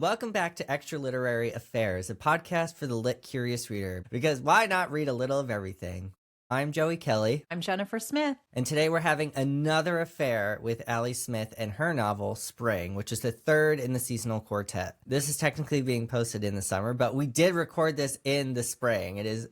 Welcome back to Extra Literary Affairs, a podcast for the lit curious reader. Because why not read a little of everything? I'm Joey Kelly. I'm Jennifer Smith. And today we're having another affair with Allie Smith and her novel, Spring, which is the third in the seasonal quartet. This is technically being posted in the summer, but we did record this in the spring. It is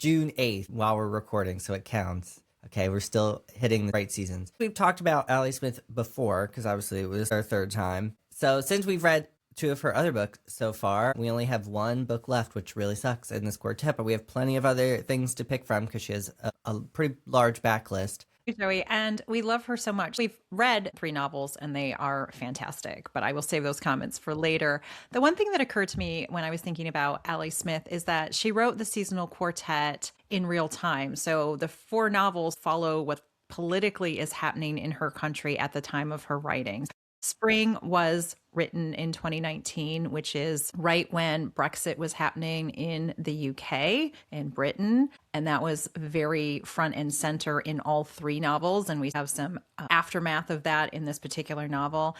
June 8th while we're recording, so it counts. Okay, we're still hitting the right seasons. We've talked about Allie Smith before, because obviously it was our third time. So since we've read two of her other books so far, we only have one book left, which really sucks in this quartet, but we have plenty of other things to pick from because she has a pretty large backlist. Joey, and we love her so much. We've read 3 novels and they are fantastic, but I will save those comments for later. The one thing that occurred to me when I was thinking about Allie Smith is that she wrote the seasonal quartet in real time. So the 4 novels follow what politically is happening in her country at the time of her writings. Spring was written in 2019, which is right when Brexit was happening in the UK and Britain. And that was very front and center in all 3 novels. And we have some aftermath of that in this particular novel.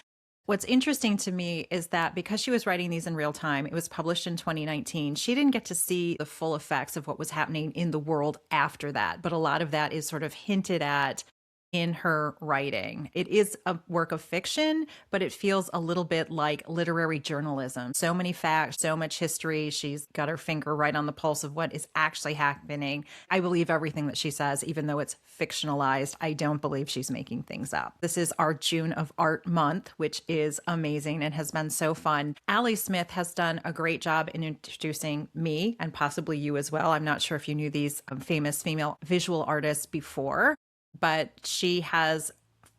What's interesting to me is that because she was writing these in real time, it was published in 2019. She didn't get to see the full effects of what was happening in the world after that. But a lot of that is sort of hinted at in her writing. It is a work of fiction, but it feels a little bit like literary journalism. So many facts, so much history. She's got her finger right on the pulse of what is actually happening. I believe everything that she says, even though it's fictionalized. I don't believe she's making things up. This is our June of Art month, which is amazing and has been so fun. Allie Smith has done a great job in introducing me and possibly you as well. I'm not sure if you knew these famous female visual artists before, but she has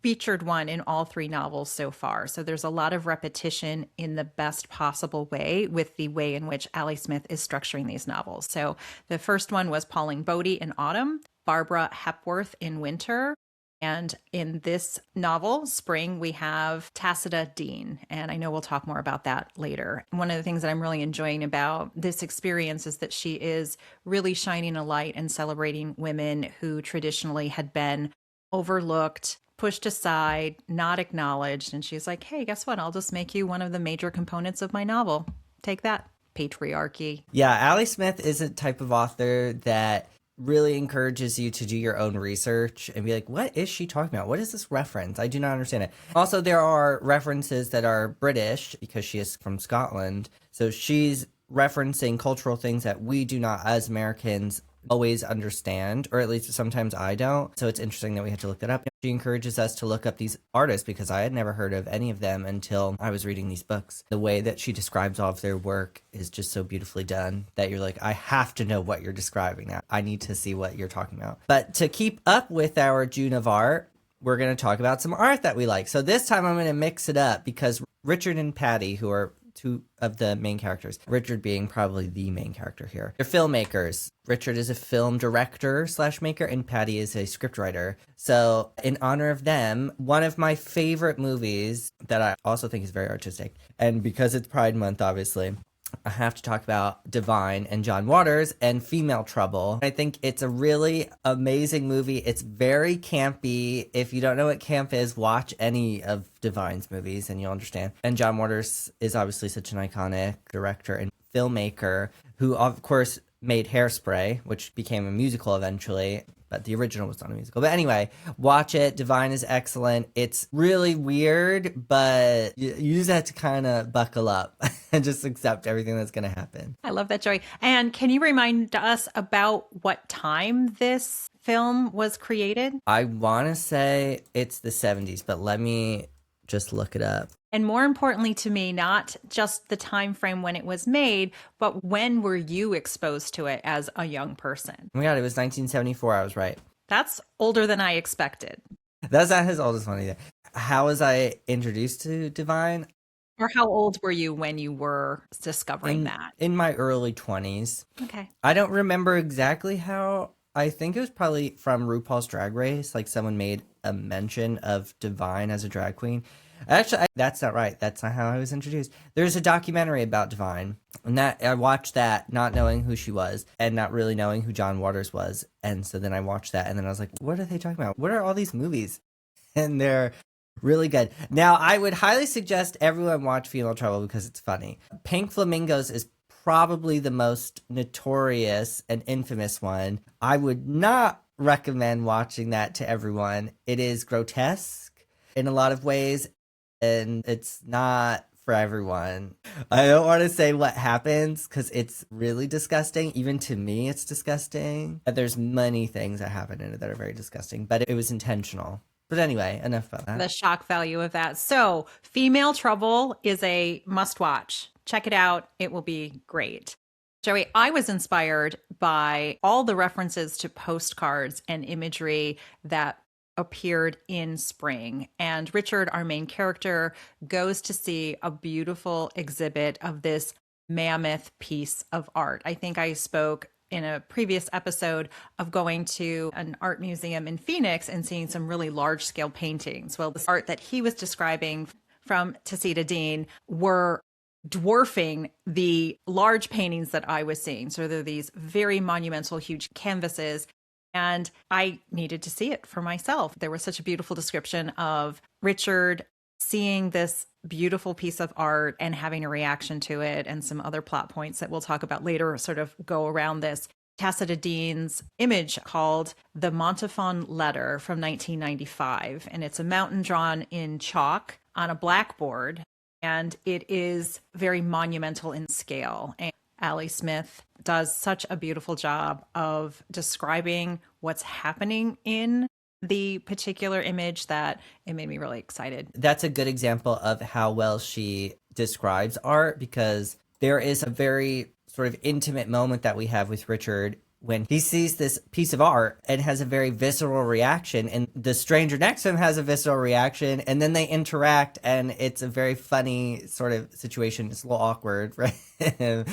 featured one in all 3 novels so far. So there's a lot of repetition in the best possible way with the way in which Allie Smith is structuring these novels. So the first one was Pauline Bodie in autumn, Barbara Hepworth in winter. And in this novel, Spring, we have Tacita Dean. And I know we'll talk more about that later. One of the things that I'm really enjoying about this experience is that she is really shining a light and celebrating women who traditionally had been overlooked, pushed aside, not acknowledged. And she's like, hey, guess what? I'll just make you one of the major components of my novel. Take that, patriarchy. Yeah, Allie Smith is a type of author that really encourages you to do your own research and be like, what is she talking about? What is this reference? I do not understand it. Also, there are references that are British because she is from Scotland. So she's referencing cultural things that we do not, as Americans, always understand, or at least sometimes I don't. So it's interesting that we had to look that up. She encourages us to look up these artists because I had never heard of any of them until I was reading these books. The way that she describes all of their work is just so beautifully done that you're like, I have to know what you're describing now. I need to see what you're talking about. But to keep up with our June of Art, we're going to talk about some art that we like. So this time I'm going to mix it up because Richard and Patty, who are 2 of the main characters, Richard being probably the main character here, they're filmmakers. Richard is a film director / maker, and Patty is a scriptwriter. So in honor of them, one of my favorite movies that I also think is very artistic, and because it's Pride Month, obviously, I have to talk about Divine and John Waters and Female Trouble. I think it's a really amazing movie. It's very campy. If you don't know what camp is, watch any of Divine's movies and you'll understand. And John Waters is obviously such an iconic director and filmmaker who, of course, made Hairspray, which became a musical eventually, but the original was not a musical. But anyway, watch it. Divine is excellent. It's really weird, but you just have to kind of buckle up and just accept everything that's going to happen. I love that, Joy. And can you remind us about what time this film was created? I want to say it's the 70s, but let me just look it up. And more importantly to me, not just the time frame when it was made, but when were you exposed to it as a young person? Oh my God, it was 1974. I was right. That's older than I expected. That's not as old as one either. How was I introduced to Divine? Or how old were you when you were discovering that? In my early 20s. Okay. I don't remember exactly how. I think it was probably from RuPaul's Drag Race. Like someone made a mention of Divine as a drag queen. Actually, that's not right. That's not how I was introduced. There's a documentary about Divine, and that I watched that not knowing who she was and not really knowing who John Waters was. And so then I watched that, and then I was like, what are they talking about? What are all these movies? And they're Really good. Now, I would highly suggest everyone watch Female Trouble because it's funny. Pink Flamingos is probably the most notorious and infamous one. I would not recommend watching that to everyone. It is grotesque in a lot of ways, and it's not for everyone. I don't want to say what happens because it's really disgusting. Even to me, it's disgusting. There's many things that happen in it that are very disgusting, but it was intentional. But anyway, enough about that. The shock value of that. So, Female Trouble is a must watch. Check it out. It will be great. Joey, I was inspired by all the references to postcards and imagery that appeared in spring. And Richard, our main character, goes to see a beautiful exhibit of this mammoth piece of art. I think I spoke in a previous episode of going to an art museum in Phoenix and seeing some really large scale paintings. Well, the art that he was describing from Tacita Dean were dwarfing the large paintings that I was seeing. So they're these very monumental, huge canvases. And I needed to see it for myself. There was such a beautiful description of Richard seeing this beautiful piece of art and having a reaction to it, and some other plot points that we'll talk about later sort of go around this. Tacita Dean's image called the Montafon Letter from 1995. And it's a mountain drawn in chalk on a blackboard. And it is very monumental in scale. And Ali Smith does such a beautiful job of describing what's happening in the particular image that it made me really excited. That's a good example of how well she describes art, because there is a very sort of intimate moment that we have with Richard when he sees this piece of art and has a very visceral reaction, and the stranger next to him has a visceral reaction, and then they interact, and it's a very funny sort of situation. It's a little awkward, right?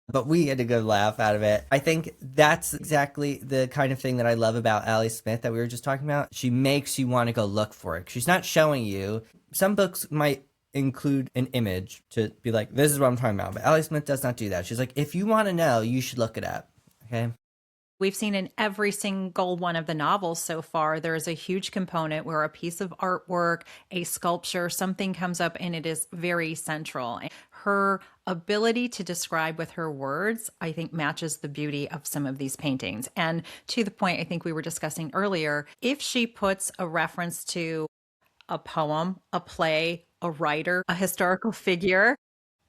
But we had a good laugh out of it. I think that's exactly the kind of thing that I love about Ali Smith that we were just talking about. She makes you want to go look for it. She's not showing you. Some books might include an image to be like, this is what I'm talking about. But Ali Smith does not do that. She's like, if you want to know, you should look it up. Okay? We've seen in every single one of the novels so far, there is a huge component where a piece of artwork, a sculpture, something comes up and it is very central. Her ability to describe with her words, I think, matches the beauty of some of these paintings. And to the point I think we were discussing earlier, if she puts a reference to a poem, a play, a writer, a historical figure,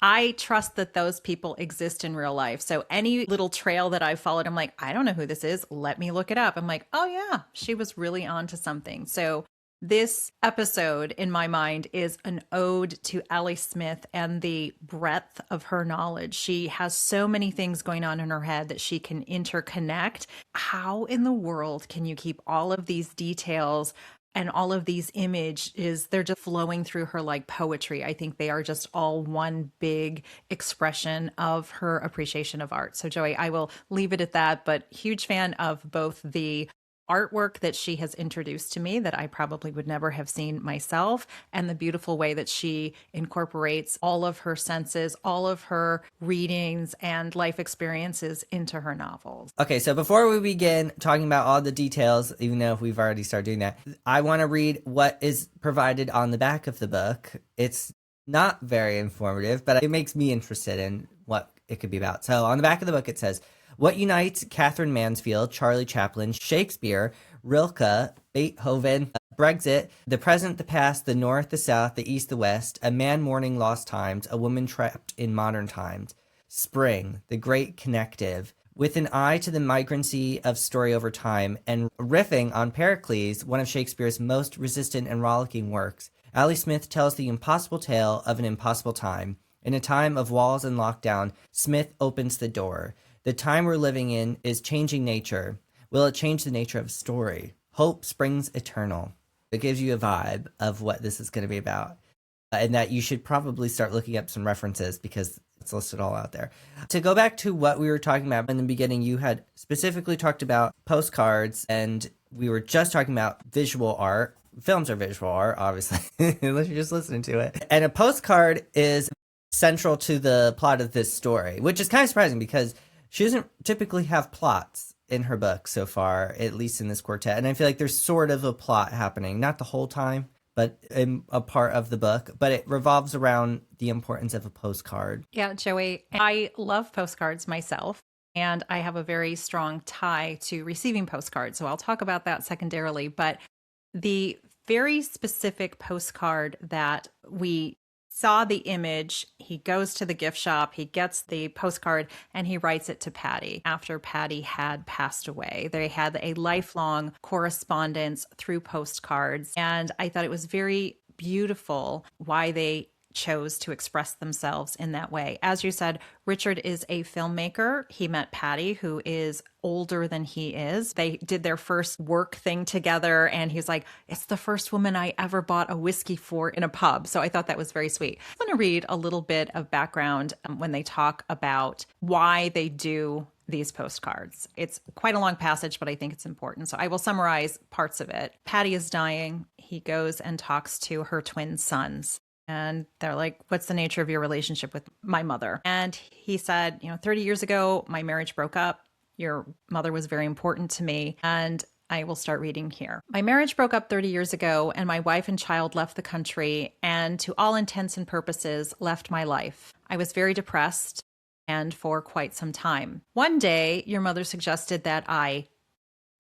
I trust that those people exist in real life. So any little trail that I've followed, I'm like, I don't know who this is. Let me look it up. I'm like, oh yeah, she was really onto something. So this episode, in my mind, is an ode to Ali Smith and the breadth of her knowledge. She has so many things going on in her head that she can interconnect. How in the world can you keep all of these details and all of these images, they're just flowing through her like poetry. I think they are just all one big expression of her appreciation of art. So Joey, I will leave it at that, but huge fan of both the artwork that she has introduced to me that I probably would never have seen myself, and the beautiful way that she incorporates all of her senses, all of her readings and life experiences into her novels. Okay, so before we begin talking about all the details, even though we've already started doing that, I want to read what is provided on the back of the book. It's not very informative, but it makes me interested in what it could be about. So on the back of the book, it says, what unites Catherine Mansfield, Charlie Chaplin, Shakespeare, Rilke, Beethoven, Brexit, the present, the past, the north, the south, the east, the west, a man mourning lost times, a woman trapped in modern times, spring, the great connective, with an eye to the migrancy of story over time, and riffing on Pericles, one of Shakespeare's most resistant and rollicking works, Ali Smith tells the impossible tale of an impossible time. In a time of walls and lockdown, Smith opens the door. The time we're living in is changing nature. Will it change the nature of a story? Hope springs eternal. It gives you a vibe of what this is going to be about. And that you should probably start looking up some references because it's listed all out there. To go back to what we were talking about in the beginning, you had specifically talked about postcards, and we were just talking about visual art. Films are visual art, obviously, unless you're just listening to it. And a postcard is central to the plot of this story, which is kind of surprising because she doesn't typically have plots in her book so far, at least in this quartet. And I feel like there's sort of a plot happening, not the whole time, but a part of the book. But it revolves around the importance of a postcard. Yeah, Joey, I love postcards myself, and I have a very strong tie to receiving postcards. So I'll talk about that secondarily. But the very specific postcard that we saw the image, he goes to the gift shop, he gets the postcard, and he writes it to Patty after Patty had passed away. They had a lifelong correspondence through postcards. And I thought it was very beautiful why they chose to express themselves in that way. As you said, Richard is a filmmaker. He met Patty, who is older than he is. They did their first work thing together, and he's like, it's the first woman I ever bought a whiskey for in a pub. So I thought that was very sweet. I'm going to read a little bit of background when they talk about why they do these postcards. It's quite a long passage, but I think it's important. So I will summarize parts of it. Patty is dying. He goes and talks to her twin sons. And they're like, what's the nature of your relationship with my mother? And he said, 30 years ago, my marriage broke up. Your mother was very important to me. And I will start reading here. My marriage broke up 30 years ago, and my wife and child left the country and, to all intents and purposes, left my life. I was very depressed and for quite some time. One day, your mother suggested that I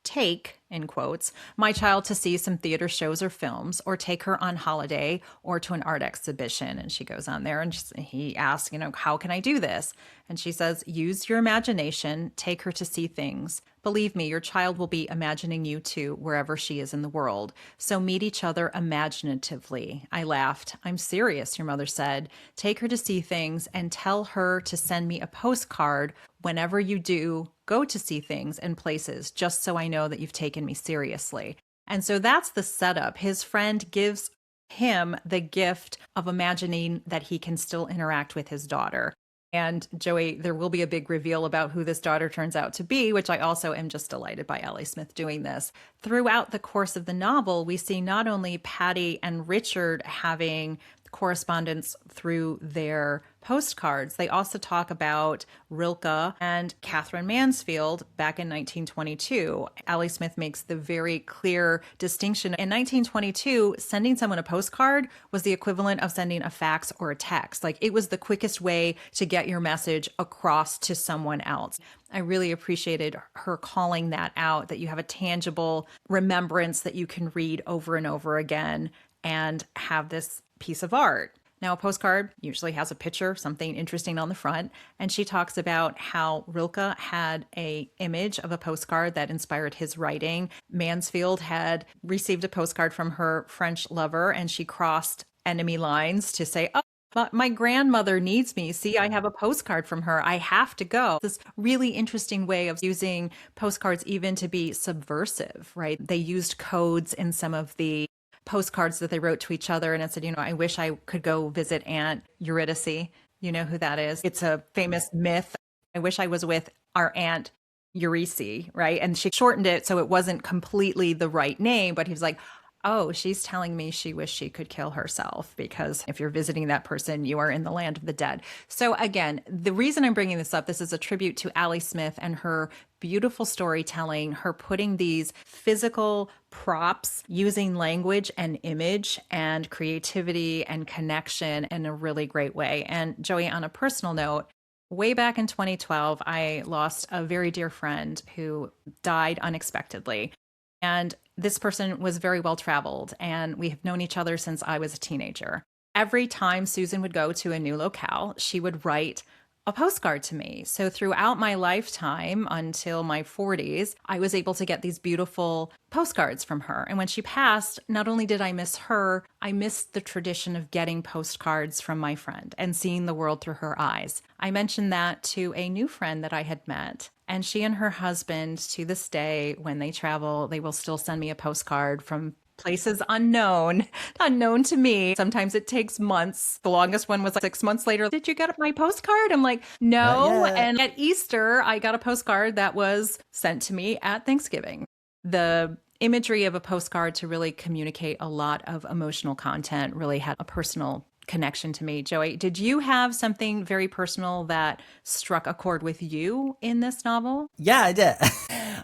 take, in quotes, my child to see some theater shows or films, or take her on holiday or to an art exhibition. And she goes on there and he asks, how can I do this? And she says, use your imagination, take her to see things. Believe me, your child will be imagining you too, wherever she is in the world. So meet each other imaginatively. I laughed. I'm serious, your mother said. Take her to see things and tell her to send me a postcard whenever you do go to see things and places, just so I know that you've taken me seriously. And so that's the setup. His friend gives him the gift of imagining that he can still interact with his daughter. And Joey, there will be a big reveal about who this daughter turns out to be, which I also am just delighted by Allie Smith doing this. Throughout the course of the novel, we see not only Patty and Richard having correspondence through their postcards, they also talk about Rilke and Catherine Mansfield back in 1922. Allie Smith makes the very clear distinction. In 1922, sending someone a postcard was the equivalent of sending a fax or a text. Like, it was the quickest way to get your message across to someone else. I really appreciated her calling that out, that you have a tangible remembrance that you can read over and over again and have this piece of art. Now, a postcard usually has a picture, something interesting on the front, and she talks about how Rilke had an image of a postcard that inspired his writing. Mansfield had received a postcard from her French lover, and she crossed enemy lines to say, oh, but my grandmother needs me. See, I have a postcard from her. I have to go. This really interesting way of using postcards even to be subversive, right? They used codes in some of the postcards that they wrote to each other, and it said, I wish I could go visit Aunt Eurydice. You know who that is? It's a famous myth. I wish I was with our Aunt Eurydice, right? And she shortened it so it wasn't completely the right name, but he was like, oh, she's telling me she wished she could kill herself, because if you're visiting that person, you are in the land of the dead. So again, the reason I'm bringing this up, this is a tribute to Allie Smith and her beautiful storytelling, her putting these physical props, using language and image and creativity and connection in a really great way. And Joey, on a personal note, way back in 2012, I lost a very dear friend who died unexpectedly. And this person was very well traveled, and we have known each other since I was a teenager. Every time Susan would go to a new locale, she would write a postcard to me. So throughout my lifetime until my 40s, I was able to get these beautiful postcards from her. And when she passed, not only did I miss her, I missed the tradition of getting postcards from my friend and seeing the world through her eyes. I mentioned that to a new friend that I had met. And she and her husband, to this day, when they travel, they will still send me a postcard from places unknown to me. Sometimes it takes months. The longest one was like 6 months later. Did you get my postcard? I'm like, no. And at Easter, I got a postcard that was sent to me at Thanksgiving. The imagery of a postcard to really communicate a lot of emotional content really had a personal connection to me. Joey, did you have something very personal that struck a chord with you in this novel? Yeah, I did.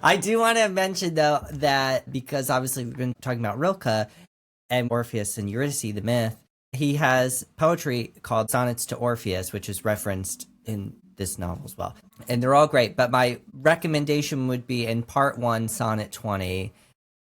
I do want to mention, though, that because obviously we've been talking about Rilke, and Orpheus and Eurydice, the myth, he has poetry called Sonnets to Orpheus, which is referenced in this novel as well. And they're all great, but my recommendation would be in part 1, Sonnet 20.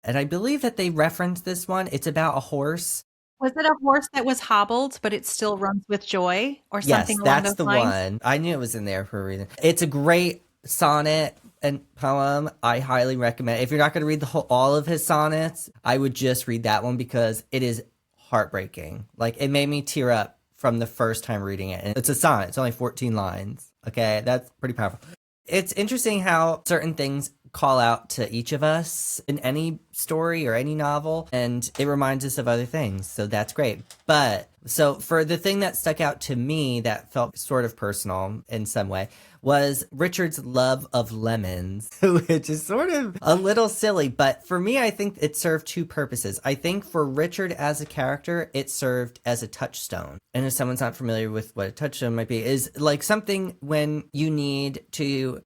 And I believe that they reference this one. It's about a horse. Was it a horse that was hobbled, but it still runs with joy or Yes, something along that's those the lines? one. I knew it was in there for a reason. It's a great sonnet and poem. I highly recommend it. If you're not going to read all of his sonnets, I would just read that one because it is heartbreaking. Like, it made me tear up from the first time reading it. And it's a sonnet. It's only 14 lines. Okay, that's pretty powerful. It's interesting how certain things call out to each of us in any story or any novel, and it reminds us of other things. So that's great. But so for the thing that stuck out to me that felt sort of personal in some way was Richard's love of lemons, which is sort of a little silly. But for me, I think it served two purposes. I think for Richard as a character, it served as a touchstone. And if someone's not familiar with what a touchstone might be, is like something when you need to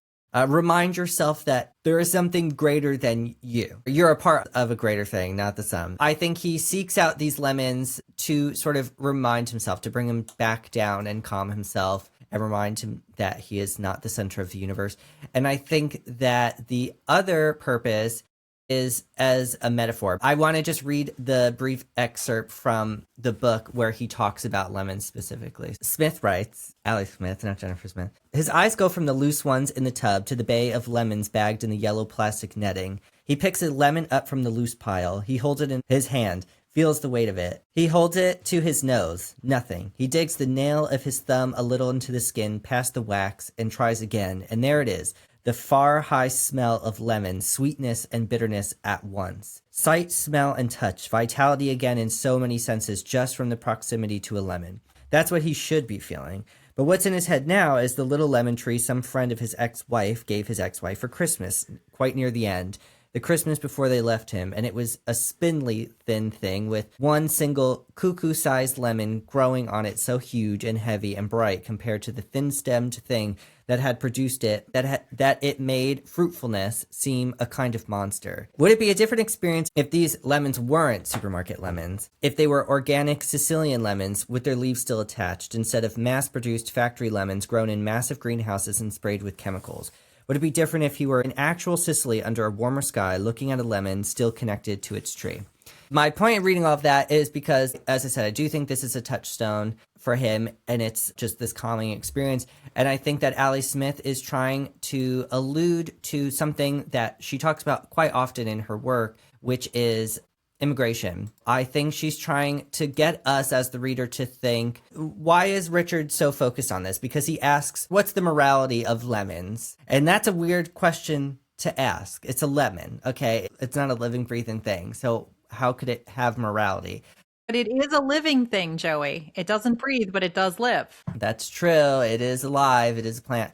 remind yourself that there is something greater than you. You're a part of a greater thing, not the sum. I think he seeks out these lemons to sort of remind himself, to bring him back down and calm himself and remind him that he is not the center of the universe. And I think that the other purpose is as a metaphor. I want to just read the brief excerpt from the book where he talks about lemons specifically. Smith writes, Allie Smith, not Jennifer Smith. His eyes go from the loose ones in the tub to the bay of lemons bagged in the yellow plastic netting. He picks a lemon up from the loose pile. He holds it in his hand, feels the weight of it. He holds it to his nose. Nothing. He digs the nail of his thumb a little into the skin, past the wax, and tries again. And there it is. The far high smell of lemon, sweetness and bitterness at once. Sight, smell, and touch, vitality again in so many senses just from the proximity to a lemon. That's what he should be feeling. But what's in his head now is the little lemon tree some friend of his ex-wife gave his ex-wife for Christmas, quite near the end. The Christmas before they left him, and it was a spindly thin thing with one single cuckoo-sized lemon growing on it so huge and heavy and bright compared to the thin-stemmed thing that had produced it, that it made fruitfulness seem a kind of monster. Would it be a different experience if these lemons weren't supermarket lemons? If they were organic Sicilian lemons with their leaves still attached, instead of mass-produced factory lemons grown in massive greenhouses and sprayed with chemicals? Would it be different if he were in actual Sicily under a warmer sky looking at a lemon still connected to its tree? My point in reading all of that is because, as I said, I do think this is a touchstone for him, and it's just this calming experience. And I think that Allie Smith is trying to allude to something that she talks about quite often in her work, which is immigration. I think she's trying to get us as the reader to think, why is Richard so focused on this? Because he asks, what's the morality of lemons? And that's a weird question to ask. It's a lemon, okay? It's not a living, breathing thing. So how could it have morality? But it is a living thing, Joey. It doesn't breathe, but it does live. That's true. It is alive. It is a plant.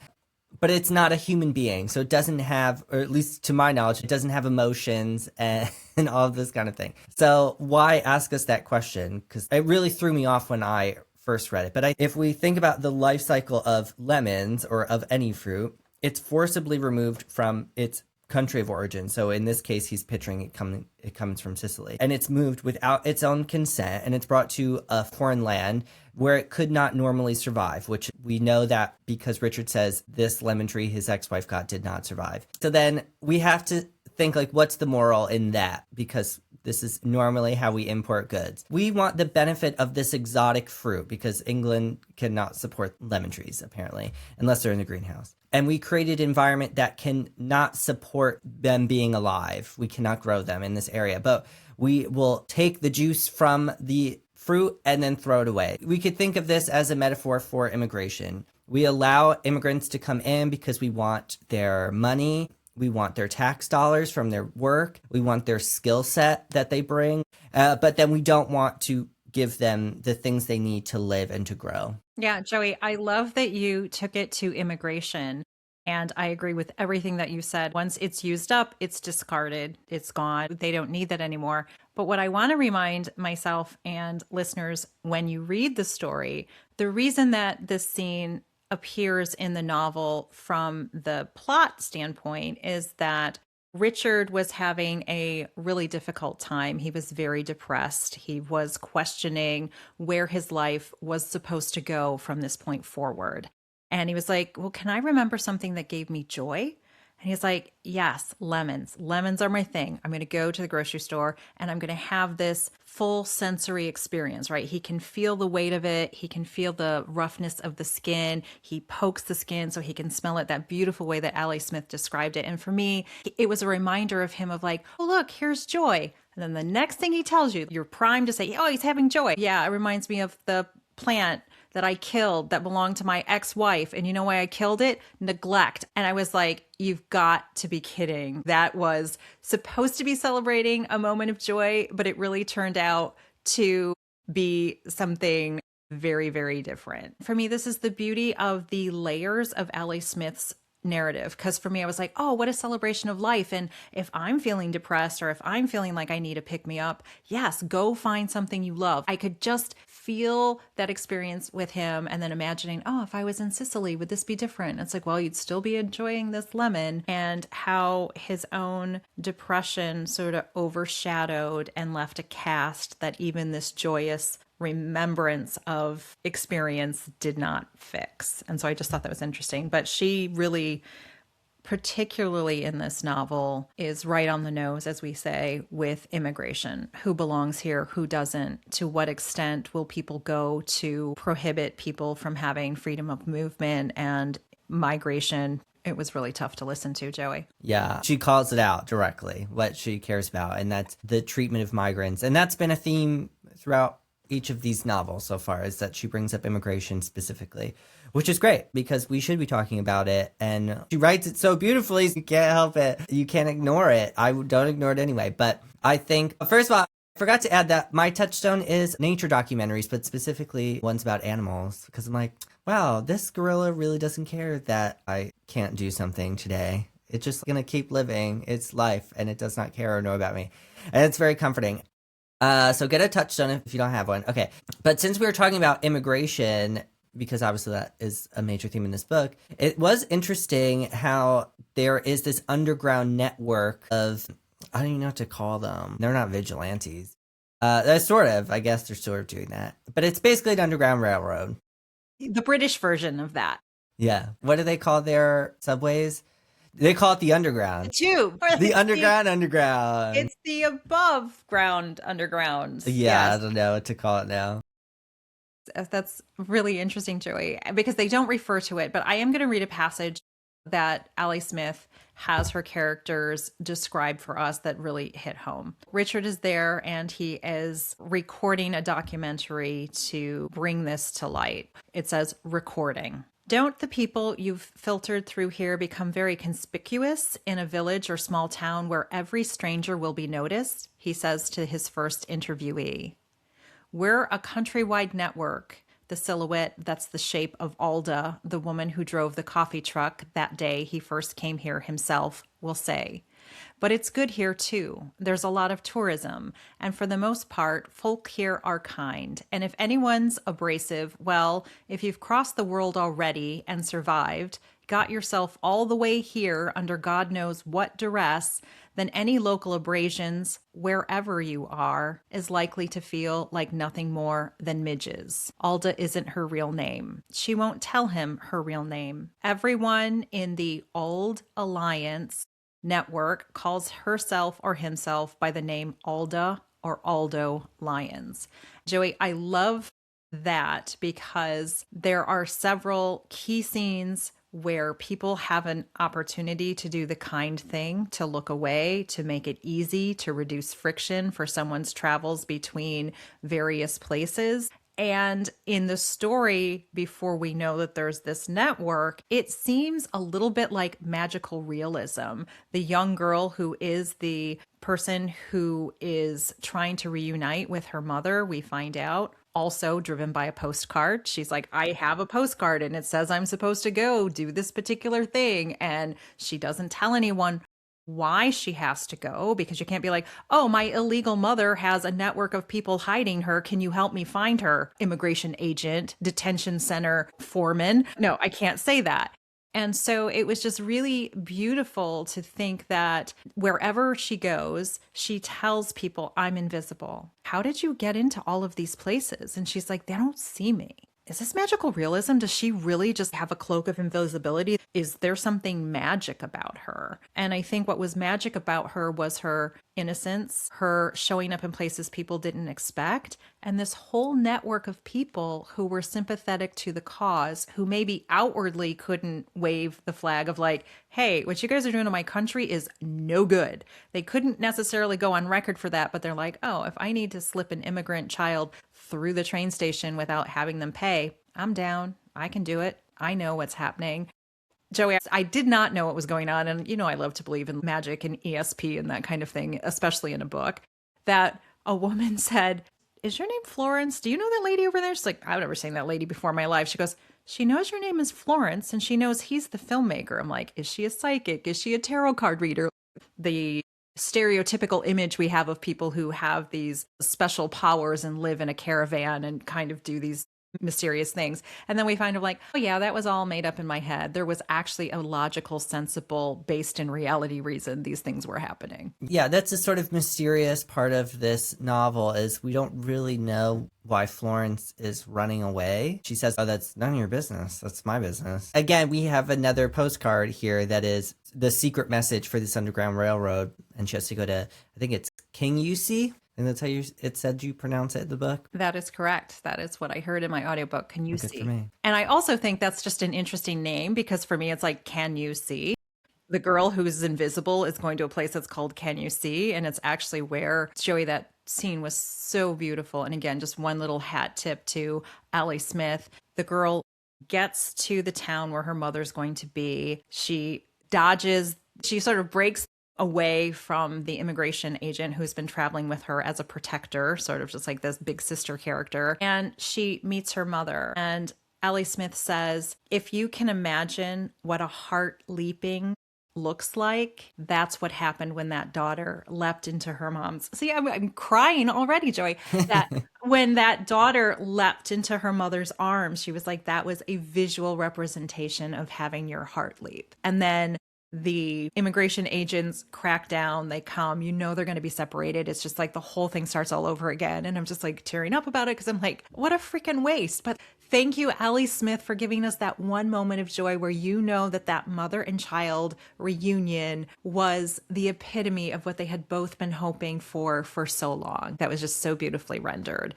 But it's not a human being. So it doesn't have, or at least to my knowledge, it doesn't have emotions and all of this kind of thing. So why ask us that question? Because it really threw me off when I first read it. But if we think about the life cycle of lemons or of any fruit, it's forcibly removed from its country of origin. So in this case, he's picturing it comes from Sicily, and it's moved without its own consent, and it's brought to a foreign land where it could not normally survive, which we know that because Richard says this lemon tree his ex-wife got did not survive. So then we have to think, like, what's the moral in that? Because this is normally how we import goods. We want the benefit of this exotic fruit because England cannot support lemon trees, apparently, unless they're in the greenhouse. And we created an environment that can not support them being alive. We cannot grow them in this area, but we will take the juice from the fruit and then throw it away. We could think of this as a metaphor for immigration. We allow immigrants to come in because we want their money. We want their tax dollars from their work. We want their skill set that they bring. But then we don't want to give them the things they need to live and to grow. Yeah, Joey, I love that you took it to immigration. And I agree with everything that you said. Once it's used up, it's discarded, it's gone. They don't need that anymore. But what I want to remind myself and listeners when you read the story, the reason that this scene appears in the novel from the plot standpoint is that Richard was having a really difficult time. He was very depressed. He was questioning where his life was supposed to go from this point forward. And he was like, well, can I remember something that gave me joy? And he's like, yes, lemons. Lemons are my thing. I'm going to go to the grocery store and I'm going to have this full sensory experience, right? He can feel the weight of it. He can feel the roughness of the skin. He pokes the skin so he can smell it that beautiful way that Allie Smith described it. And for me, it was a reminder of him of like, oh, look, here's joy. And then the next thing he tells you, you're primed to say, oh, he's having joy. Yeah, it reminds me of the plant that I killed that belonged to my ex-wife. And you know why I killed it? Neglect. And I was like, you've got to be kidding. That was supposed to be celebrating a moment of joy, but it really turned out to be something very, very different. For me, this is the beauty of the layers of Allie Smith's narrative. Because for me, I was like, oh, what a celebration of life. And if I'm feeling depressed or if I'm feeling like I need to pick me up, yes, go find something you love. I could just feel that experience with him and then imagining, oh, if I was in Sicily, would this be different? It's like, well, you'd still be enjoying this lemon, and how his own depression sort of overshadowed and left a cast that even this joyous remembrance of experience did not fix. And so I just thought that was interesting. But she really, particularly in this novel, is right on the nose, as we say, with immigration. Who belongs here? Who doesn't? To what extent will people go to prohibit people from having freedom of movement and migration? It was really tough to listen to, Joey. Yeah, she calls it out directly, what she cares about, and that's the treatment of migrants. And that's been a theme throughout each of these novels so far, is that she brings up immigration specifically, which is great because we should be talking about it. And she writes it so beautifully, you can't help it. You can't ignore it. I don't ignore it anyway. But I think, first of all, I forgot to add that my touchstone is nature documentaries, but specifically ones about animals, because I'm like, wow, this gorilla really doesn't care that I can't do something today. It's just going to keep living its life, and it does not care or know about me. And it's very comforting. So get a touchstone if you don't have one. Okay. But since we were talking about immigration, because obviously that is a major theme in this book, it was interesting how there is this underground network of, I don't even know what to call them. They're not vigilantes. They're sort of, I guess they're sort of doing that. But it's basically an underground railroad. The British version of that. Yeah. What do they call their subways? They call it the underground. The tube. The underground. It's the above ground underground. Yeah, Yes. I don't know what to call it now. That's really interesting, Joey, because they don't refer to it, but I am going to read a passage that Allie Smith has her characters describe for us that really hit home. Richard is there and he is recording a documentary to bring this to light. It says, recording. Don't the people you've filtered through here become very conspicuous in a village or small town where every stranger will be noticed? He says to his first interviewee. We're a countrywide network. The silhouette that's the shape of Alda, the woman who drove the coffee truck that day he first came here himself, will say. But it's good here too. There's a lot of tourism, and for the most part, folk here are kind. And if anyone's abrasive, well, if you've crossed the world already and survived, got yourself all the way here under God knows what duress, then any local abrasions, wherever you are, is likely to feel like nothing more than midges. Alda isn't her real name. She won't tell him her real name. Everyone in the Old Alliance network calls herself or himself by the name Alda or Aldo Lyons. Joey, I love that because there are several key scenes where people have an opportunity to do the kind thing, to look away, to make it easy, to reduce friction for someone's travels between various places. And in the story, before we know that there's this network, it seems a little bit like magical realism. The young girl who is the person who is trying to reunite with her mother, we find out, also driven by a postcard. She's like, I have a postcard and it says I'm supposed to go do this particular thing. And she doesn't tell anyone why she has to go, because you can't be like, oh, my illegal mother has a network of people hiding her. Can you help me find her? Immigration agent, detention center foreman. No, I can't say that. And so it was just really beautiful to think that wherever she goes, she tells people, I'm invisible. How did you get into all of these places? And she's like, they don't see me. Is this magical realism? Does she really just have a cloak of invisibility? Is there something magic about her? And I think what was magic about her was her innocence, her showing up in places people didn't expect, and this whole network of people who were sympathetic to the cause, who maybe outwardly couldn't wave the flag of like, hey, what you guys are doing to my country is no good. They couldn't necessarily go on record for that, but they're like, oh, if I need to slip an immigrant child through the train station without having them pay, I'm down. I can do it. I know what's happening. Joey, I did not know what was going on. And, I love to believe in magic and ESP and that kind of thing, especially in a book, that a woman said, is your name Florence? Do you know that lady over there? She's like, I've never seen that lady before in my life. She goes, she knows your name is Florence and she knows he's the filmmaker. I'm like, is she a psychic? Is she a tarot card reader? The stereotypical image we have of people who have these special powers and live in a caravan and kind of do these mysterious things. And then we find out like, oh yeah, that was all made up in my head. There was actually a logical, sensible, based in reality reason these things were happening. Yeah, that's a sort of mysterious part of this novel is we don't really know why Florence is running away. She says, oh, that's none of your business. That's my business. Again, we have another postcard here that is the secret message for this Underground Railroad. And she has to go to, I think it's King UC. And that's how it said you pronounce it in the book? That is correct. That is what I heard in my audiobook. Can you Good see? for me. And I also think that's just an interesting name because for me, it's like, can you see? The girl who's invisible is going to a place that's called Can You See? And it's actually where, Joey, that scene was so beautiful. And again, just one little hat tip to Allie Smith. The girl gets to the town where her mother's going to be. She dodges, she sort of breaks away from the immigration agent who's been traveling with her as a protector, sort of just like this big sister character. And she meets her mother. And Allie Smith says, if you can imagine what a heart leaping looks like, that's what happened when that daughter leapt into her mom's. See, I'm crying already, Joy. That when that daughter leapt into her mother's arms, she was like, that was a visual representation of having your heart leap. And then the immigration agents crack down, they come, they're going to be separated. It's just like the whole thing starts all over again. And I'm just like tearing up about it because I'm like, what a freaking waste. But thank you, Allie Smith, for giving us that one moment of joy where that mother and child reunion was the epitome of what they had both been hoping for so long. That was just so beautifully rendered.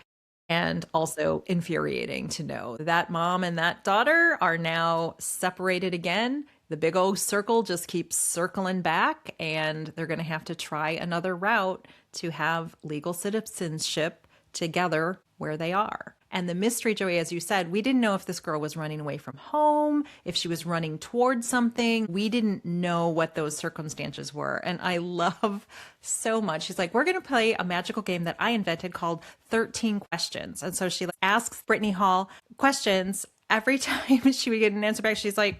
And also infuriating to know that mom and that daughter are now separated again. The big old circle just keeps circling back, and they're going to have to try another route to have legal citizenship together where they are. And the mystery, Joey, as you said, we didn't know if this girl was running away from home, if she was running towards something. We didn't know what those circumstances were. And I love so much. She's like, we're going to play a magical game that I invented called 13 Questions. And so she asks Brittany Hall questions. Every time she would get an answer back, she's like,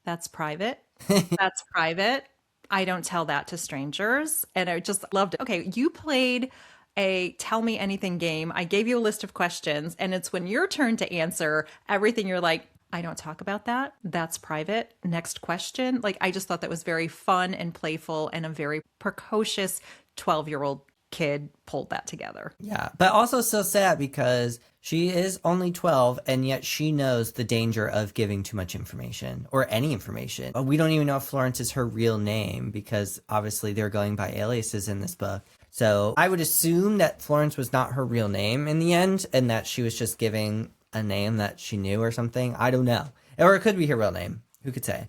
that's private. That's private. I don't tell that to strangers. And I just loved it. Okay, you played a tell me anything game. I gave you a list of questions, and it's when your turn to answer everything, you're like, I don't talk about that. That's private. Next question. Like, I just thought that was very fun and playful, and a very precocious 12-year-old kid pulled that together. Yeah, but also so sad because she is only 12 and yet she knows the danger of giving too much information or any information. We don't even know if Florence is her real name because obviously they're going by aliases in this book. So I would assume that Florence was not her real name in the end and that she was just giving a name that she knew or something. I don't know. Or it could be her real name. Who could say?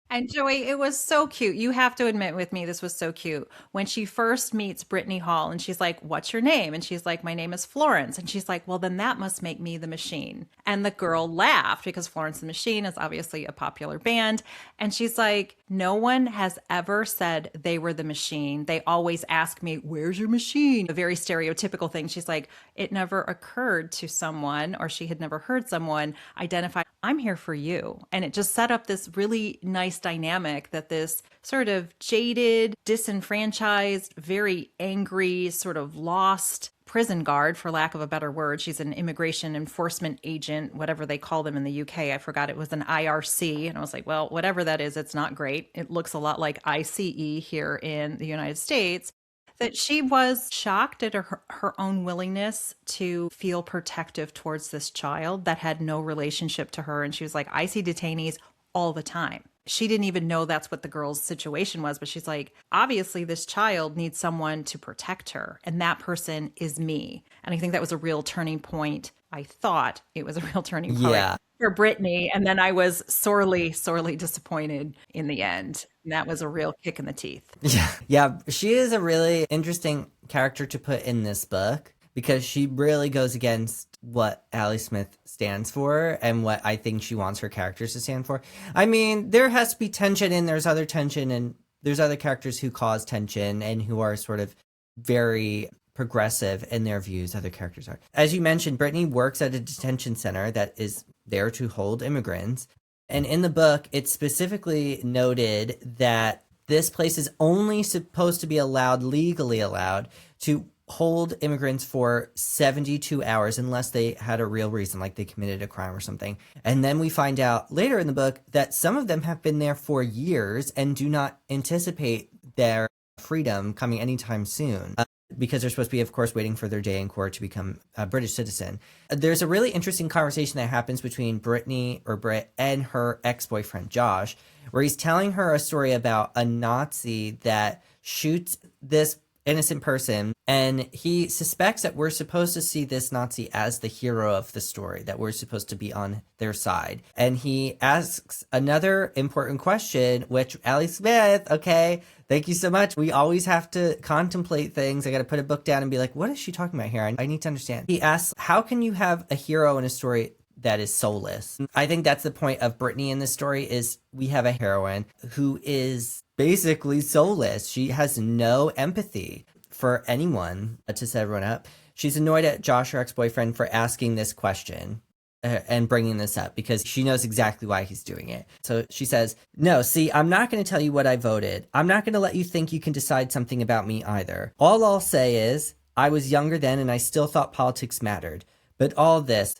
And Joey, it was so cute. You have to admit with me, this was so cute. When she first meets Brittany Hall and she's like, what's your name? And she's like, my name is Florence. And she's like, well, then that must make me the Machine. And the girl laughed because Florence and the Machine is obviously a popular band. And she's like, no one has ever said they were the Machine. They always ask me, where's your machine? A very stereotypical thing. She's like, it never occurred to someone, or she had never heard someone identify, I'm here for you. And it just set up this really nice dynamic that this sort of jaded, disenfranchised, very angry, sort of lost prison guard, for lack of a better word. She's an immigration enforcement agent, whatever they call them in the UK. I forgot it was an IRC. And I was like, well, whatever that is, it's not great. It looks a lot like ICE here in the United States. That she was shocked at her own willingness to feel protective towards this child that had no relationship to her. And she was like, I see detainees all the time. She didn't even know that's what the girl's situation was, but she's like, obviously, this child needs someone to protect her, and that person is me. And I think that was a real turning point. I thought it was a real turning point for Brittany. And then I was sorely, sorely disappointed in the end. And that was a real kick in the teeth. Yeah. Yeah. She is a really interesting character to put in this book because she really goes against what Allie Smith stands for and what I think she wants her characters to stand for. I mean, there has to be tension and there's other tension and there's other characters who cause tension and who are sort of very progressive in their views. Other characters are. As you mentioned, Brittany works at a detention center that is there to hold immigrants. And in the book, it's specifically noted that this place is only supposed to be legally allowed, to hold immigrants for 72 hours unless they had a real reason, like they committed a crime or something. And then we find out later in the book that some of them have been there for years and do not anticipate their freedom coming anytime soon. Because they're supposed to be, of course, waiting for their day in court to become a British citizen. There's a really interesting conversation that happens between Brittany or Britt and her ex-boyfriend, Josh, where he's telling her a story about a Nazi that shoots this innocent person, and he suspects that we're supposed to see this Nazi as the hero of the story, that we're supposed to be on their side. And he asks another important question, which Allie Smith, okay, thank you so much. We always have to contemplate things. I got to put a book down and be like, what is she talking about here? I need to understand. He asks, how can you have a hero in a story that is soulless? I think that's the point of Brittany in this story, is we have a heroine who is basically soulless. She has no empathy for anyone, to set everyone up. She's annoyed at Josh, her ex-boyfriend, for asking this question and bringing this up because she knows exactly why he's doing it. So she says, no, see, I'm not going to tell you what I voted. I'm not going to let you think you can decide something about me either. All I'll say is I was younger then and I still thought politics mattered. But all this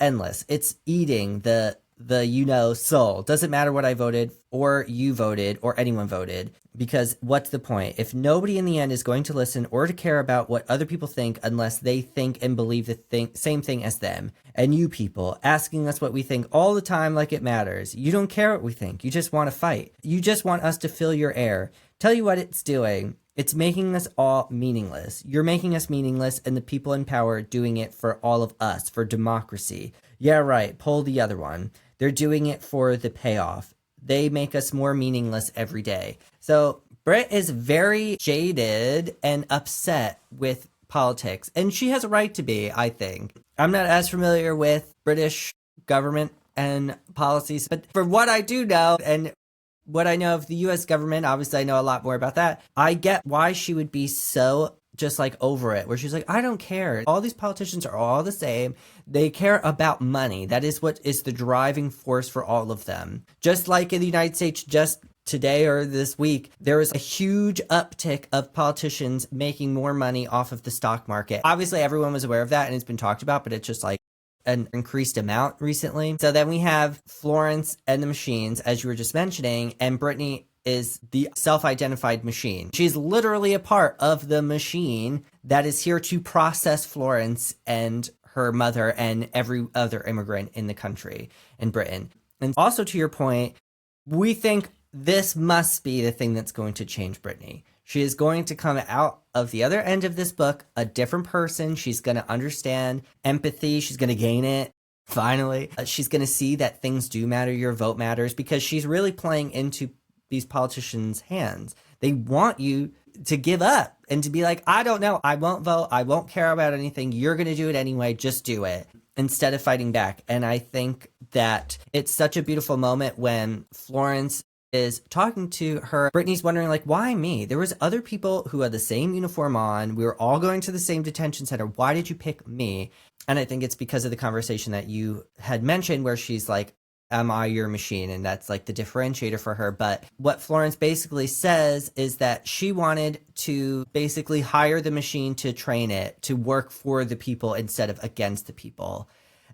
endless, it's eating the soul. Doesn't matter what I voted or you voted or anyone voted, because what's the point? If nobody in the end is going to listen or to care about what other people think unless they think and believe the same thing as them, and you people asking us what we think all the time like it matters. You don't care what we think. You just want to fight. You just want us to fill your air. Tell you what it's doing. It's making us all meaningless. You're making us meaningless, and the people in power are doing it for all of us, for democracy. Yeah, right. Pull the other one. They're doing it for the payoff. They make us more meaningless every day. So Britt is very jaded and upset with politics, and she has a right to be, I think. I'm not as familiar with British government and policies, but for what I do know and what I know of the US government, obviously I know a lot more about that. I get why she would be so just like over it, where she's like, I don't care. All these politicians are all the same. They care about money. That is what is the driving force for all of them. Just like in the United States, just today or this week, there was a huge uptick of politicians making more money off of the stock market. Obviously, everyone was aware of that and it's been talked about, but it's just like an increased amount recently. So then we have Florence and the machines, as you were just mentioning, and Brittany is the self-identified machine. She's literally a part of the machine that is here to process Florence and her mother and every other immigrant in the country, in Britain. And also to your point, we think this must be the thing that's going to change Brittany. She is going to come out of the other end of this book a different person. She's going to understand empathy. She's going to gain it. Finally, she's going to see that things do matter. Your vote matters, because she's really playing into these politicians' hands. They want you to give up and to be like, I don't know, I won't vote, I won't care about anything, you're going to do it anyway, just do it, instead of fighting back. And I think that it's such a beautiful moment when Florence is talking to her. Brittany's wondering, like, why me? There was other people who had the same uniform on. We were all going to the same detention center. Why did you pick me? And I think it's because of the conversation that you had mentioned where she's like, am I your machine? And that's like the differentiator for her. But what Florence basically says is that she wanted to basically hire the machine to train it to work for the people instead of against the people.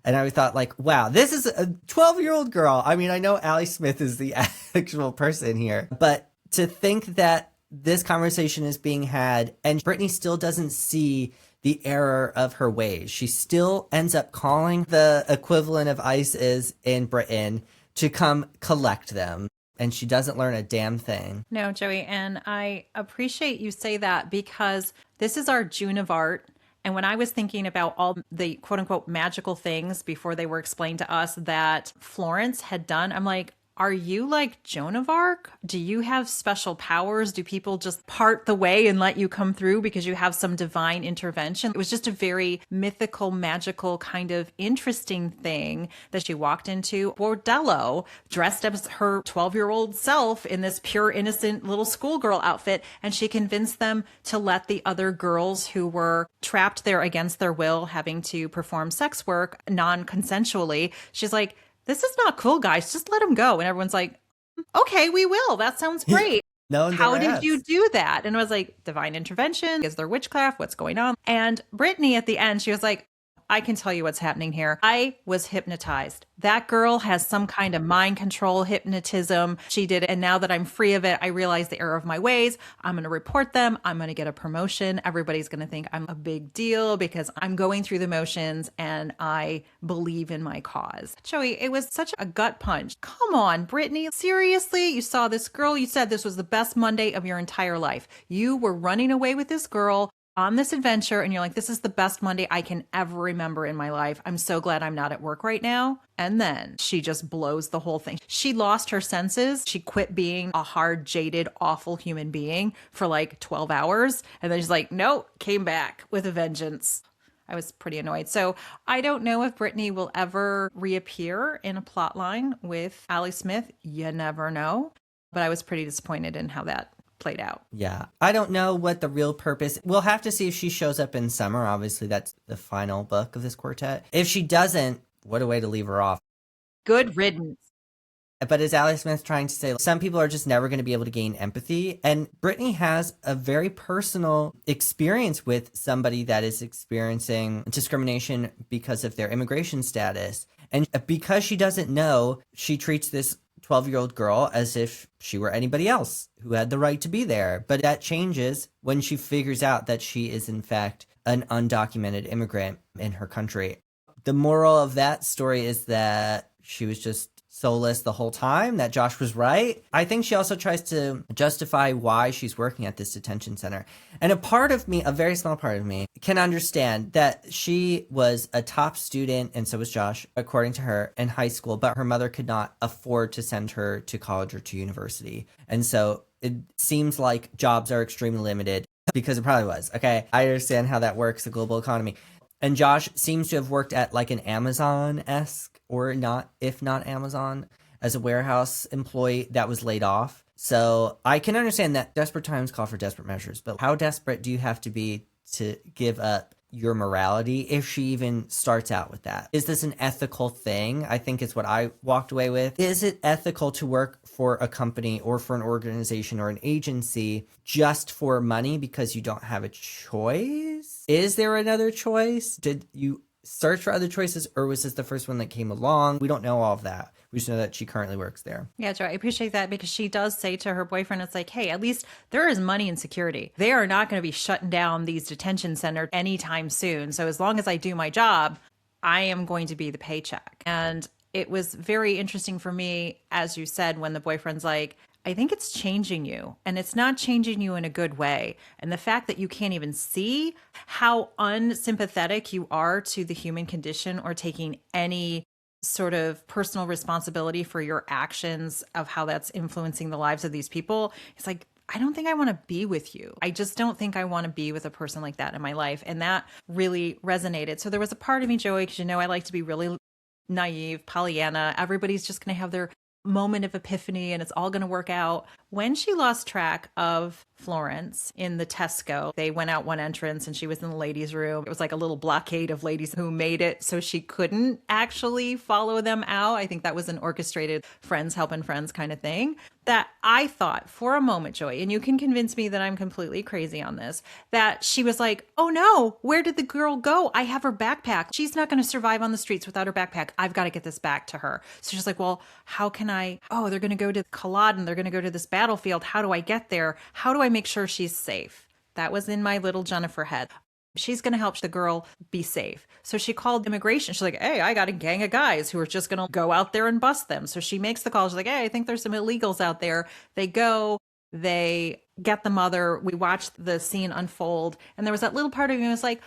And I thought, like, wow, this is a 12-year-old girl. I mean, I know Allie Smith is the actual person here, but to think that this conversation is being had and Brittany still doesn't see the error of her ways. She still ends up calling the equivalent of ICE is in Britain to come collect them. And she doesn't learn a damn thing. No, Joey. And I appreciate you say that because this is our June of art. And when I was thinking about all the quote unquote magical things before they were explained to us that Florence had done, I'm like, are you like Joan of Arc? Do you have special powers? Do people just part the way and let you come through because you have some divine intervention? It was just a very mythical, magical, kind of interesting thing that she walked into Bordello dressed as her 12-year-old self in this pure, innocent little schoolgirl outfit. And she convinced them to let the other girls who were trapped there against their will, having to perform sex work non-consensually. She's like, this is not cool, guys. Just let him go. And everyone's like, okay, we will. That sounds great. No, how did you do that? And I was like, divine intervention. Is there witchcraft? What's going on? And Brittany at the end, she was like, I can tell you what's happening here. I was hypnotized. That girl has some kind of mind control, hypnotism. She did it. And now that I'm free of it, I realize the error of my ways. I'm going to report them. I'm going to get a promotion. Everybody's going to think I'm a big deal because I'm going through the motions and I believe in my cause. Joey, it was such a gut punch. Come on, Brittany. Seriously? You saw this girl. You said this was the best Monday of your entire life. You were running away with this girl on this adventure and you're like, this is the best Monday I can ever remember in my life. I'm so glad I'm not at work right now. And then she just blows the whole thing. She lost her senses. She quit being a hard, jaded, awful human being for like 12 hours. And then she's like, nope, came back with a vengeance. I was pretty annoyed. So I don't know if Brittany will ever reappear in a plot line with Allie Smith. You never know. But I was pretty disappointed in how that played out. Yeah. I don't know what the real purpose. We'll have to see if she shows up in summer. Obviously, that's the final book of this quartet. If she doesn't, what a way to leave her off. Good riddance. But as Allie Smith trying to say, some people are just never going to be able to gain empathy. And Brittany has a very personal experience with somebody that is experiencing discrimination because of their immigration status. And because she doesn't know, she treats this 12-year-old girl as if she were anybody else who had the right to be there. But that changes when she figures out that she is, in fact, an undocumented immigrant in her country. The moral of that story is that she was just soulless the whole time, that Josh was right. I think she also tries to justify why she's working at this detention center. And a part of me, a very small part of me, can understand that she was a top student, and so was Josh, according to her, in high school, but her mother could not afford to send her to college or to university. And so it seems like jobs are extremely limited, because it probably was. Okay, I understand how that works, the global economy. And Josh seems to have worked at like an Amazon-esque, or not, if not Amazon, as a warehouse employee that was laid off. So I can understand that desperate times call for desperate measures, but how desperate do you have to be to give up your morality if she even starts out with that? Is this an ethical thing? I think is what I walked away with. Is it ethical to work for a company or for an organization or an agency just for money because you don't have a choice? Is there another choice? Did you search for other choices, or was this the first one that came along? We don't know all of that. We just know that she currently works there. Yeah, Joe, I appreciate that because she does say to her boyfriend, it's like, hey, at least there is money and security. They are not going to be shutting down these detention centers anytime soon. So as long as I do my job, I am going to be the paycheck. And it was very interesting for me, as you said, when the boyfriend's like, I think it's changing you, and it's not changing you in a good way. And the fact that you can't even see how unsympathetic you are to the human condition or taking any sort of personal responsibility for your actions of how that's influencing the lives of these people. It's like, I don't think I want to be with you. I just don't think I want to be with a person like that in my life. And that really resonated. So there was a part of me, Joey, because you know I like to be really naive, Pollyanna. Everybody's just going to have their moment of epiphany and it's all going to work out. When she lost track of Florence in the Tesco, they went out one entrance and she was in the ladies' room. It was like a little blockade of ladies who made it so she couldn't actually follow them out. I think that was an orchestrated friends helping friends kind of thing. That I thought for a moment, Joy, and you can convince me that I'm completely crazy on this, that she was like, oh no, where did the girl go? I have her backpack. She's not going to survive on the streets without her backpack. I've got to get this back to her. So she's like, well, how can I? Oh, they're going to go to Culloden. They're going to go to this battlefield. How do I get there? How do I make sure she's safe? That was in my little Jennifer head. She's going to help the girl be safe. So she called immigration. She's like, hey, I got a gang of guys who are just going to go out there and bust them. So she makes the call. She's like, hey, I think there's some illegals out there. They go, they get the mother. We watched the scene unfold. And there was that little part of me that was like,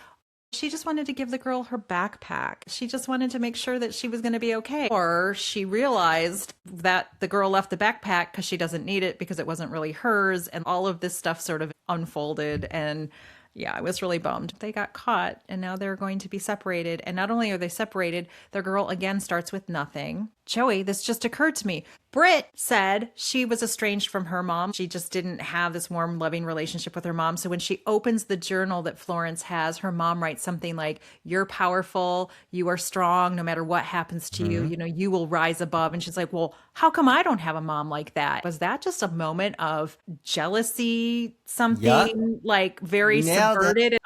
she just wanted to give the girl her backpack. She just wanted to make sure that she was going to be okay. Or she realized that the girl left the backpack because she doesn't need it because it wasn't really hers. And all of this stuff sort of unfolded. And yeah, I was really bummed. They got caught and now they're going to be separated. And not only are they separated, the girl again starts with nothing. Joey, this just occurred to me. Britt said she was estranged from her mom. She just didn't have this warm, loving relationship with her mom. So when she opens the journal that Florence has, her mom writes something like, you're powerful, you are strong, no matter what happens to you, you will rise above. And she's like, well, how come I don't have a mom like that? Was that just a moment of jealousy, something like very Nailed it. subverted?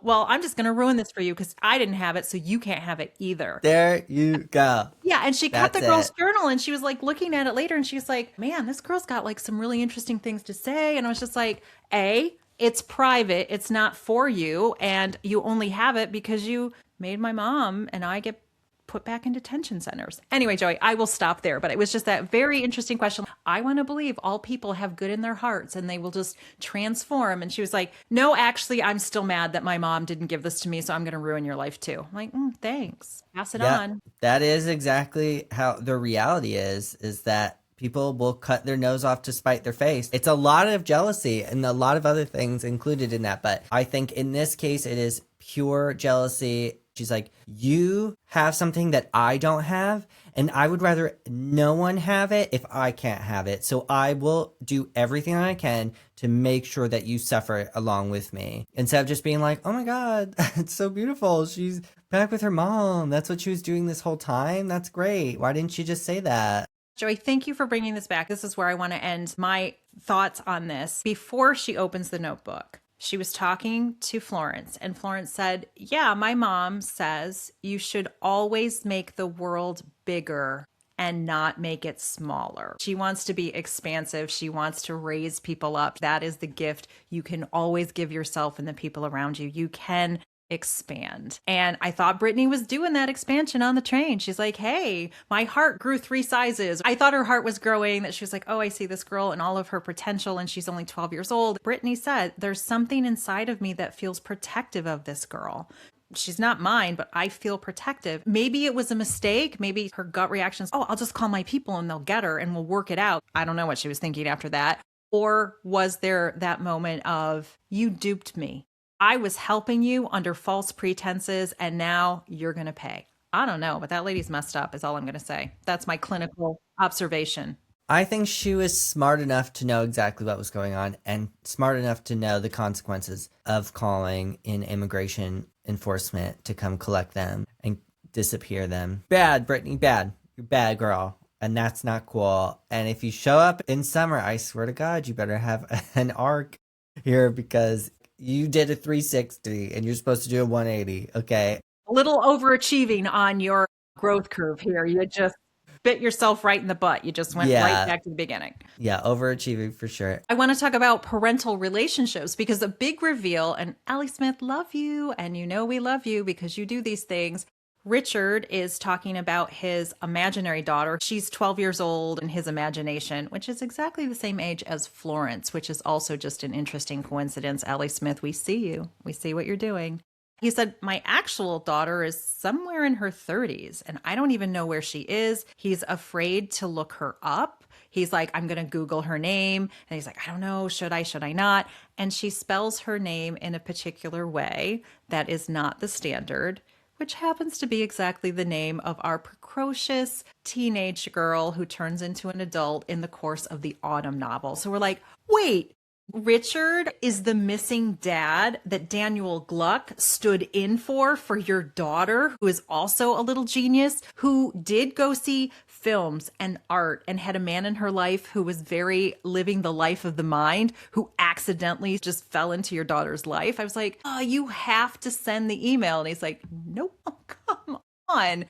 Well, I'm just going to ruin this for you because I didn't have it, so you can't have it either. There you go. Yeah, and she cut That's the girl's it. journal and she was like looking at it later and she was like, man, this girl's got like some really interesting things to say. And I was just like, A, it's private, it's not for you, and you only have it because you made my mom and I get put back in detention centers. Anyway, Joey, I will stop there, but it was just that very interesting question. I want to believe all people have good in their hearts and they will just transform. And she was like, no, actually, I'm still mad that my mom didn't give this to me, so I'm going to ruin your life too. I'm like, thanks. Pass it on. That is exactly how the reality is that people will cut their nose off to spite their face. It's a lot of jealousy and a lot of other things included in that. But I think in this case, it is pure jealousy. She's like, you have something that I don't have, and I would rather no one have it if I can't have it. So I will do everything I can to make sure that you suffer along with me. Instead of just being like, oh my God, it's so beautiful. She's back with her mom. That's what she was doing this whole time. That's great. Why didn't she just say that? Joey, thank you for bringing this back. This is where I want to end my thoughts on this. Before she opens the notebook, she was talking to Florence, and Florence said, yeah, my mom says you should always make the world bigger and not make it smaller. She wants to be expansive. She wants to raise people up. That is the gift you can always give yourself and the people around you. You can expand. And I thought Brittany was doing that expansion on the train. She's like, hey, my heart grew 3 sizes. I thought her heart was growing, that she was like, oh, I see this girl and all of her potential and she's only 12 years old. Brittany said, there's something inside of me that feels protective of this girl. She's not mine, but I feel protective. Maybe it was a mistake. Maybe her gut reaction is, oh, I'll just call my people and they'll get her and we'll work it out. I don't know what she was thinking after that. Or was there that moment of, you duped me? I was helping you under false pretenses and now you're going to pay. I don't know, but that lady's messed up is all I'm going to say. That's my clinical observation. I think she was smart enough to know exactly what was going on and smart enough to know the consequences of calling in immigration enforcement to come collect them and disappear them. Bad, Brittany, bad. You're bad, girl. And that's not cool. And if you show up in summer, I swear to God, you better have an arc here because you did a 360 and you're supposed to do a 180. Okay. A little overachieving on your growth curve here. You just bit yourself right in the butt. You just went right back to the beginning. Yeah, overachieving for sure. I want to talk about parental relationships because a big reveal, and Allie Smith, love you, and you know we love you because you do these things. Richard is talking about his imaginary daughter. She's 12 years old in his imagination, which is exactly the same age as Florence, which is also just an interesting coincidence. Allie Smith, we see you. We see what you're doing. He said, my actual daughter is somewhere in her 30s, and I don't even know where she is. He's afraid to look her up. He's like, I'm going to Google her name. And he's like, I don't know, should I not? And she spells her name in a particular way that is not the standard. which happens to be exactly the name of our precocious teenage girl who turns into an adult in the course of the autumn novel. So we're like, wait, Richard is the missing dad that Daniel Gluck stood in for your daughter, who is also a little genius, who did go see films and art and had a man in her life who was very living the life of the mind, who accidentally just fell into your daughter's life. I was like, oh, you have to send the email. And he's like, nope, come on.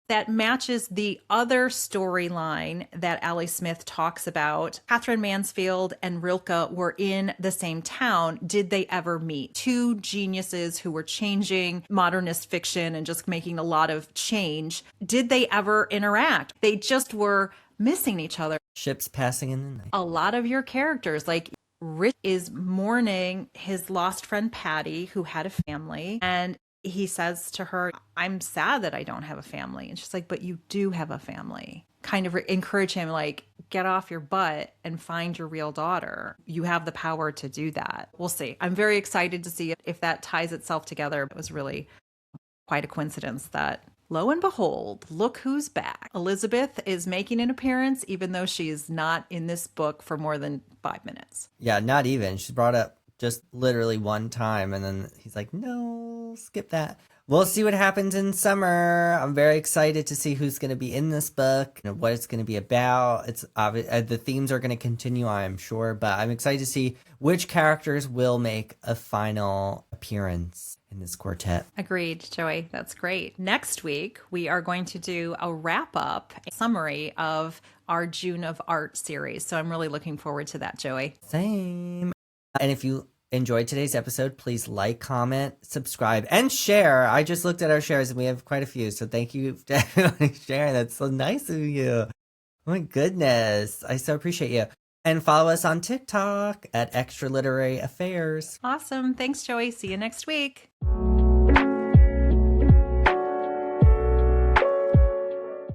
That matches the other storyline that Allie Smith talks about. Catherine Mansfield and Rilke were in the same town. Did they ever meet? Two geniuses who were changing modernist fiction and just making a lot of change. Did they ever interact? They just were missing each other. Ships passing in the night. A lot of your characters, like Rich is mourning his lost friend Patty, who had a family, and he says to her, I'm sad that I don't have a family. And she's like, but you do have a family. Kind of encourage him, like, get off your butt and find your real daughter. You have the power to do that. We'll see. I'm very excited to see if that ties itself together. It was really quite a coincidence that, lo and behold, look who's back. Elizabeth is making an appearance, even though she is not in this book for more than 5 minutes. Yeah, not even. She's brought up just literally one time, and then he's like, no, skip that. We'll see what happens in summer. I'm very excited to see who's going to be in this book and what it's going to be about. It's obvious the themes are going to continue, I'm sure, but I'm excited to see which characters will make a final appearance in this quartet. Agreed, Joey. That's great. Next week, we are going to do a wrap up summary of our June of Art series. So I'm really looking forward to that, Joey. Same. And if you enjoyed today's episode, please like, comment, subscribe, and share. I just looked at our shares and we have quite a few. So thank you to everyone sharing. That's so nice of you. Oh my goodness. I so appreciate you. And follow us on TikTok at Extra Literary Affairs. Awesome. Thanks, Joey. See you next week.